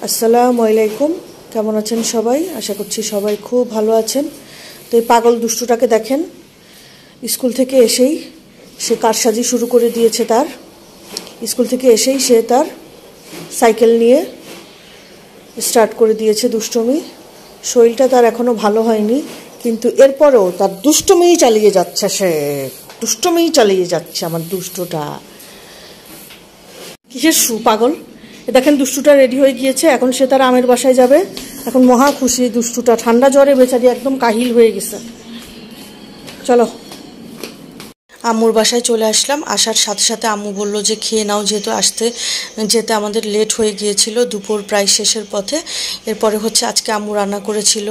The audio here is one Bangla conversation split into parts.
আসসালামু আলাইকুম। কেমন আছেন সবাই? আশা করছি সবাই খুব ভালো আছেন। তো এই পাগল দুষ্টুটাকে দেখেন, স্কুল থেকে এসেই সে কারসাজি শুরু করে দিয়েছে। স্কুল থেকে এসেই সে তার সাইকেল নিয়ে স্টার্ট করে দিয়েছে দুষ্টুমি। শরীরটা তার এখনও ভালো হয়নি, কিন্তু এরপরেও তার দুষ্টুমিই চালিয়ে যাচ্ছে। দুষ্টুমিই চালিয়ে যাচ্ছে আমার দুষ্টুটা। কিসের পাগল! দেখেন, দুষ্টুটা রেডি হয়ে গিয়েছে, এখন সে তার আমের বাসায় যাবে। এখন মহা খুশি দুষ্টুটা, ঠান্ডা জ্বরে বেচারি একদম কাহিল হয়ে গেছে। চলো, আম্মুর বাসায় চলে আসলাম। আসার সাথে সাথে আম্মু বলল যে খেয়ে নাও, যেহেতু আসতে যেতে আমাদের লেট হয়ে গিয়েছিল, দুপুর প্রায় শেষের পথে। এরপরে আজকে আম্মু রান্না করেছিল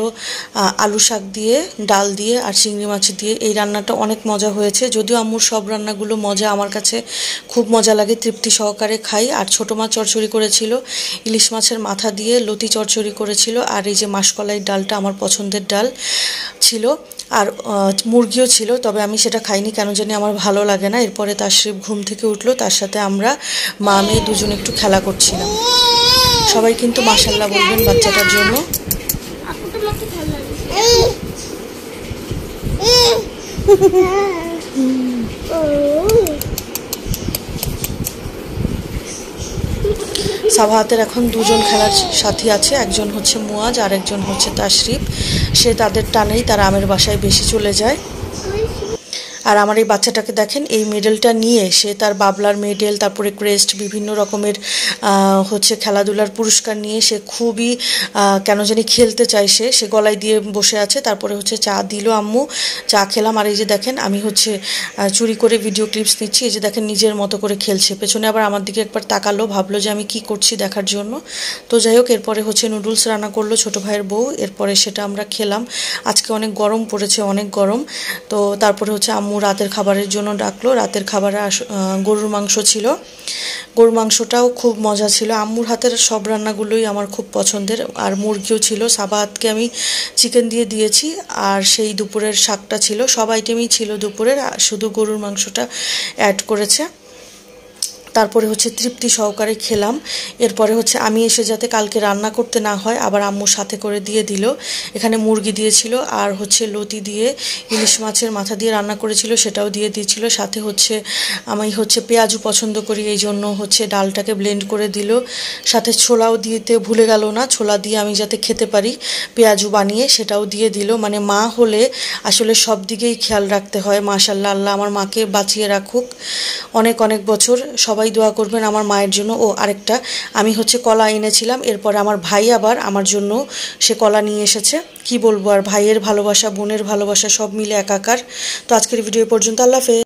আলু শাক দিয়ে, ডাল দিয়ে আর চিংড়ি মাছ দিয়ে। এই রান্নাটা অনেক মজা হয়েছে, যদিও আম্মুর সব রান্নাগুলো মজা, আমার কাছে খুব মজা লাগে, তৃপ্তি সহকারে খাই। আর ছোটো মাছ চচ্চড়ি করেছিল, ইলিশ মাছের মাথা দিয়ে লতি চচ্চড়ি করেছিল, আর এই যে মাসকলাই ডালটা আমার পছন্দের ডাল ছিল, আর মুরগিও ছিল, তবে আমি সেটা খাইনি, কেন জানি আমার ভালো লাগে না। এরপরে তাশরিফ ঘুম থেকে উঠলো, তার সাথে আমরা মা মেয়ে দুজন একটু খেলা করছিলাম। সবাই কিন্তু মাশাআল্লাহ বলবেন বাচ্চাটার জন্য। সাবাহাতের এখন দুজন খেলার সাথী আছে, একজন মুয়াজ আর একজন তাশরিফ। সে তাদের টানেই তার আমের বাসায় বেশি চলে যায়। আর আমার এই বাচ্চাটাকে দেখেন, এই মেডেলটা নিয়ে সে তার বাবলার মেডেল, তারপরে ক্রেস্ট, বিভিন্ন রকমের খেলাধুলার পুরস্কার নিয়ে সে খুবই কেন জানি খেলতে চায়। সে গলায় দিয়ে বসে আছে। তারপরে চা দিল আম্মু, চা খেলাম। আর এই যে দেখেন, আমি চুরি করে ভিডিও ক্লিপস নিচ্ছি। এই যে দেখেন, নিজের মতো করে খেলছে। পেছনে আবার আমার দিকে একবার তাকালো, ভাবলো যে আমি কি করছি দেখার জন্য। তো যাই হোক, এরপরে নুডলস রান্না করলো ছোটো ভাইয়ের বউ। এরপরে সেটা আমরা খেলাম। আজকে অনেক গরম পড়েছে, অনেক গরম। তো তারপরে আম্মু রাতের খাবারের জন্য ডাকলো। রাতের খাবারে গরুর মাংস ছিল। গরুর মাংসটাও খুব মজা ছিল। আম্মুর হাতের সব রান্নাগুলোই আমার খুব পছন্দের। আর মুরগিও ছিল। সাবাহাতকে আমি চিকেন দিয়ে দিয়েছি, আর সেই দুপুরের শাকটা ছিল। সব আইটেমই ছিল দুপুরের, শুধু গরুর মাংসটা অ্যাড করেছে। তারপরে তৃপ্তি সহকারে খেলাম। এরপরে আমি এসে যাতে কালকে রান্না করতে না হয়, আবার আম্মু সাথে করে দিয়ে দিল। এখানে মুরগি দিয়েছিল, আর লতি দিয়ে ইলিশ মাছের মাথা দিয়ে রান্না করেছিল, সেটাও দিয়ে দিয়েছিল। সাথে আমি পেঁয়াজু পছন্দ করি, এই জন্য ডালটাকে ব্লেন্ড করে দিল। সাথে ছোলাও দিতে ভুলে গেল না, ছোলা দিয়ে আমি যাতে খেতে পারি পেঁয়াজু বানিয়ে, সেটাও দিয়ে দিল। মানে মা হলে আসলে সব দিকেই খেয়াল রাখতে হয়। মাশাআল্লাহ, আল্লাহ আমার মাকে বাঁচিয়ে রাখুক অনেক অনেক বছর। সবাই দোয়া করবেন আমার মায়ের জন্য। ও আরেকটা, আমি কলা এনেছিলাম, এরপরে আমার ভাই আবার আমার জন্য সে কলা নিয়ে এসেছে। কি বলবো আর, ভাইয়ের ভালোবাসা, বোনের ভালোবাসা সব মিলে একাকার। তো আজকের ভিডিও পর্যন্ত, আল্লাহ হাফেজ।